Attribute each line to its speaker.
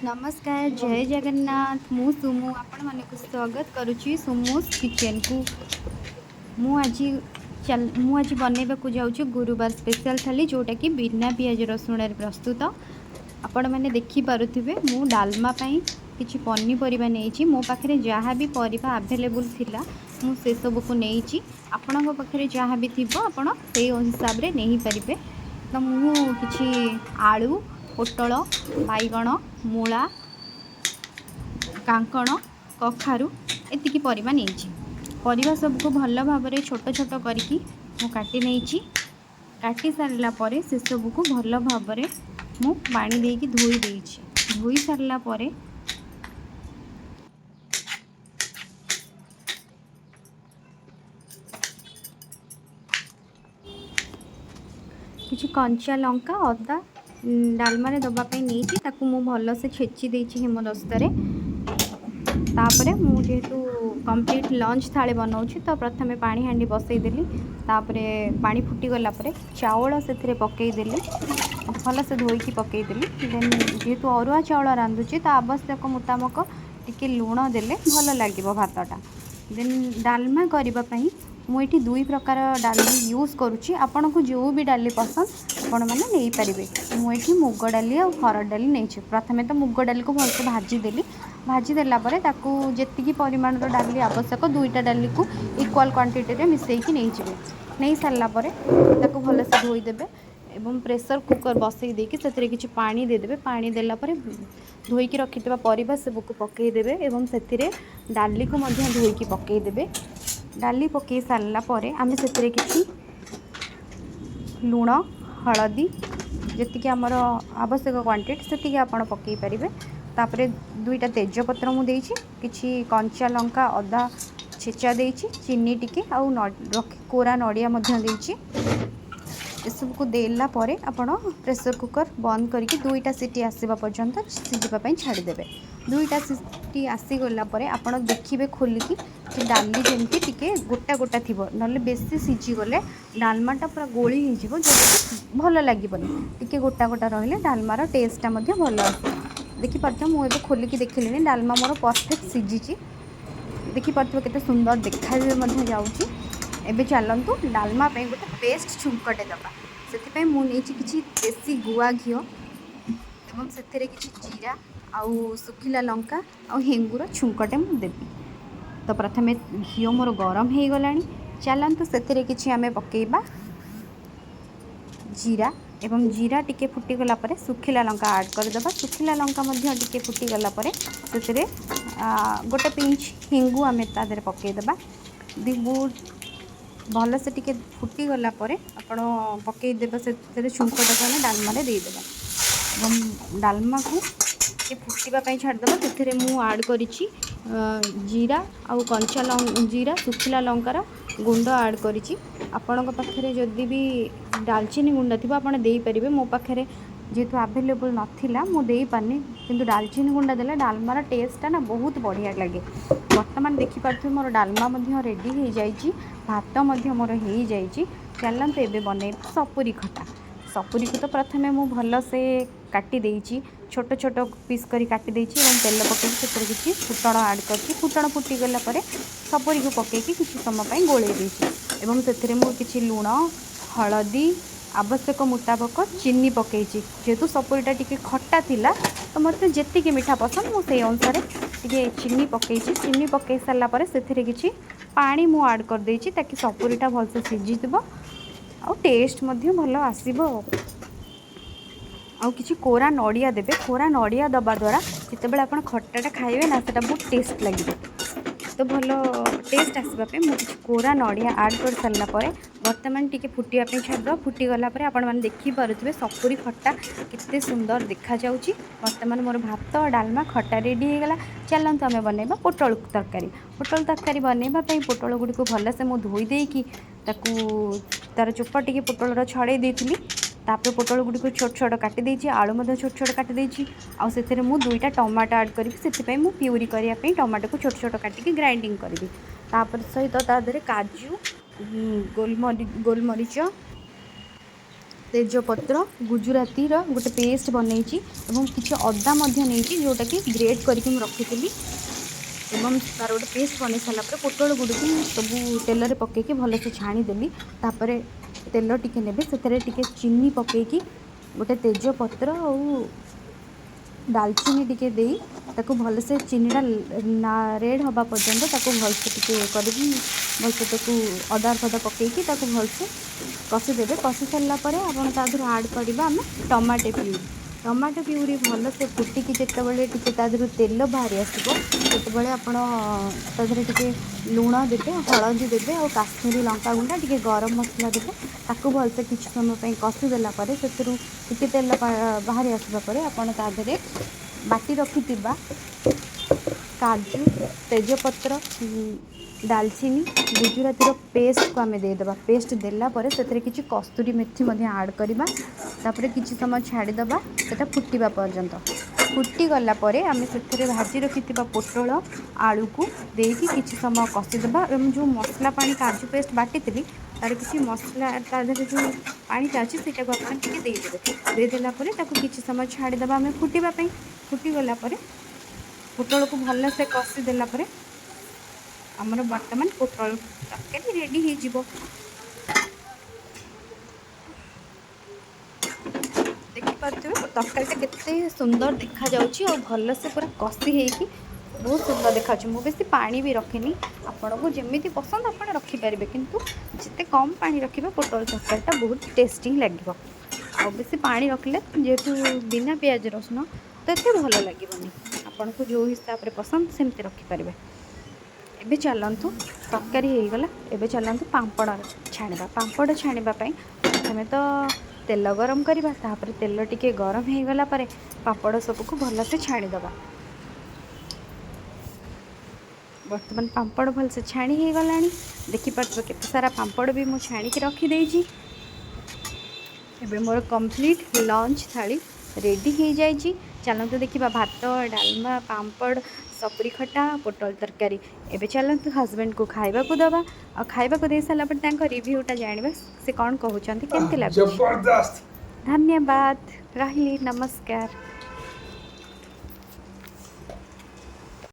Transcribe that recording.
Speaker 1: नमस्कार जय जगन्नाथ मु सुमु आपण मानक स्वागत करुच्ची सुमुस किचन को मु आज बनैबा को जाऊँ गुरुवार स्पेशल थाली जोटा कि बिना पियाज रसुण प्रस्तुत आपण मैंने देखि पारुथिबे मु डालमा पई किछि पनीपरिबा नेइछि मो पाखरे जहाँ भी परिबा अवेलेबल थिला मु से सब को नेइछि आपणक पाखरे जहाँ भी थिबो आपण से हिसाब रे नेही परिबे। तो मु किछि आलू पोटल बाइगण मूला कांकण कखारु एतिकी परिबा नेइछि परिबा सबको भल भाव में छोट छोट करके मु काटी नेइछि काटी सारला परे से सब को भल भाव में मु पानी देकी धोई देइछि धोई सारला परे किछि कंचा लंका अदा डालमा दवापाई नहीं ताकू मु भल से छेची देछि हेमदस्तारे तापरे मु जेहेतु कंप्लीट लंच थाली बनाऊँ तो प्रथमे पानी हांडी बसईदेली तापरे पानी फुटी गला परे चावल से पकईदेली भल से धोईकी पकईदेली देन जेहेतु अरुआ चावल रांधुची तो आवश्यक मुताबक टिके लुण देले भल लगे भातटा देन डालमा करने मुझे दुई प्रकार डाली यूज करुच्ची आपन को जो भी डाली पसंद आपण मैंने नहीं पारे मुझे मुग डाली और हरड़ डाली नहीं प्रथमे तो मुग डाली को भलसे भाजीदेली भाजीदेला जी परिमाण डाली आवश्यक दुईटा डाली को इक्वाल क्वांटिटी मिसईकी नहीं सारापर ताकू भलसे धोईदेवे एवं प्रेशर कुकर बसई देकी से किसी पानी देदेवे पानी देला परे धोईकी रखिथिबा परिबा सबको पकईदेवे एवं से डाली को धोईकी पकईदेवे डाली पकई सारा परे आमे से किसी लुण हलदी जी आमर आवश्यक क्वांटिटी से आपड़ पकई पारे तापरे दुईटा तेजपत्र मुझे किसी कंचा लंका अदा छेचा देइछि चीनी टिके आउ कोरा नड़िया देइछि एसब को देला परे आपण प्रेशर कुकर बंद करके दुईटा सीटी आसवा पर्यंत सीझापी छाड़ीदेवे दुईटा सीटी आसीगला आपण देखिए खोलिकी डाली जमी टिके गोटा गोटा थी ना बेसी सीझीगले डालमाटा पूरा गोली हो भल लगे टिके गोटा गोटा रही डालमार टेस्टा भल आसे देखिपे मुझे खोलिकी देखिली डालमा मोर परफेक्ट सीझी देखिपे केते सुंदर देखा जाऊँगी एबे चलतु डालमा पे गोटे पेस्ट छुंकटे दबा से मुझे किसी देसी गुआ घी एवं से जीरा आउ सुखिला लंका आउ हेंगुर छुंकटे मुदेवी तो प्रथमे घी मोर गरम हो गला चलतु से किसी आमे पकेबा जीरा एवं जीरा टिके फुटीगला सुखिला लंका ऐड करदेबा सुखिला लंका टिके फुटीगला से गोटे पिंच हेंगु आमे तादरे पकेदेबा भल से टिके फुटीगला आपण पकईदेव से छुंकटा डालमा देदेबा एवं डालमा को फुटापी छाड़देवा से मुड कर जीरा आउ कंचा जीरा सुखिला लंकार गुंड ऐड करी आपण पाखे जदि भी डालचीनी गुंड थी आप पारे मो पाखे जेहेतु आवेलेबल नाला मुझे पार्नी किंतु डालचीनी गुंडा देले डालमार टेस्टा ना बहुत बढ़िया लगे बर्तमान देखिपे मोर डालमा रेडी हो जाइए भात मोर हो जाइए चलते एवं बन सपुरी खटा सपुरी को तो प्रथमे मु भल से काटी देइछि छोट छोट पीस करी काटी देइछि एवं तेल पकई से किसी फुटण ऐड करछि फुटण फुटीगला सपुरी को पकईकि किसी समय गोले देइछि एवं से किसी लुण हलदी आवश्यक मुताबक चीनी पकई जेहेतु सपुरीटा टिके खट्टा थिला तो मत जी मीठा पसंद मुझे अनुसार टे चीनी पकई चीनी पकई सारापर से किसी पानी मु ऐड कर देइछि ताकि सपुरीटा भलसे सीझीथिबो आ टेस्ट भल आसब आउ किसी कोरा नड़िया देवे कोरा नड़िया दबा द्वारा जितेबाला आप खट्टाटा खाइबे ना सेटा बहुत टेस्ट लगे तो भल टेस्ट आसवाई मुझे कोरा नड़िया ऐड कर सारापर बर्तमान टी फुटापी छाड़ फुटीगला आपण मैंने देखिपे सपुरी खट्टा केते सुंदर देखा जाउची बर्तमान मोर भात डालमा खट्टा रेडी हो गला चलते आम बनइबा पोटल तरकारी बनइबापी पोटल गुड़ी को भलसे मुझे धोई देकी तार चोपा टी पोटल छड़े देती तापर पोटल गुड़ी को छोट छोट काटी देछि आलू छोट छोट काटी देछि आउ से मु दुईटा टमाटो ऐड करी से मु प्यूरी करने टमाटो को छोट छोट काटिकी ग्राइंडिंग करी तापर सहित ता देहरे काजू गोलमरीच तेजपत्र गुजुराती गोटे पेस्ट बनई और किसी अदा जोटा कि ग्रेट करके रखी एवं तार गोटे पेस्ट बन सारापर पोटल गुड़ को सब तेल पकईकि भलसे छाणीदेली तापर तेल टिके ने से चीनी पकईकि गोटे तेजपत्र और डालचीनी टिके दे ताको भलसे चीनीटा रेड हवा पर्यंत ताको भलसे टिके करी भलसे ताको अदा फदा पकईकि ताको भलसे कषिदेवे कषि सारा आपड़ तादर आड करवा आम टमाटो प्यूरी भलसे फुटिकी जितेबाला टिके तादर तेल बाहरी आसो से आपड़े टिके लुण देते हलदी देते और काश्मीरी लंका गुंडा टिके गरम मसला देते ताको भलसे किसी समय कषिदेला से तेल बाहरी आसवा आपड़ तादे बाटी रखि काजू तेजपत्र डालचीनी गुजुराती पेस्ट को आम देदेबा पेस्ट देलापर से किसी कस्तूरी मेथी आड करवा तापर किसी समय छाड़ीदबा से फुटवा पर्यंत फुटीगला आम से भाजी रखि पोटल आलू को देकी किसी समय कषिदेबा जो मसला पानी काजू पेस्ट बाटी तार किसी मसला तादे जो पानीटा अच्छी से देदेला किसी समय छाड़ीदबा आम फुटापी फुटीगला पोटल को भल से कषिदेला आमर बर्तमान पोटल तरकारी रेडी हो देखिपे तरकारी केते सुंदर देखा जाउची और भल से पूरा कषि होगी बहुत सुंदर देखा बेसी पानी भी रखिनी आपन को जमी पसंद आप रखिपारे किंतु जिते कम पानी रखा पोटल तरकारीटा बहुत टेस्टी लगे आ बेसी पानी रखिले जेहेतु बिना प्याज रसुण तो ये भल लगे आपन को जो हिसाब से पसंद सेमती रखिपारे एबे चलतु तरकारी हो गला एबे चलतु पांपड़ छाणीबा पांपड़ छाणीबाई प्रथमे तो तेल गरम करवा तापर तेल टिके गरम हो गला परे पापड़ सबको भल से छाणीदबा बर्तमान पांपड़ भल से छाणी हो गला देखिपार केते सारा पांपड़ भी मुझे छाणिकी रखीदे मोर कंप्लीट लंच थाली रेडी हो जाइए चलते देखा भात डालमा पांपड़ सपुरी खटा पोटल तरकारी एबे चलते हस्बैंड को खाइबा को दबा और खाइबा को दे सारा पर रिव्यूटा जानिबा से कौन कहउछंती केमती लागुछि। धन्यवाद रही नमस्कार।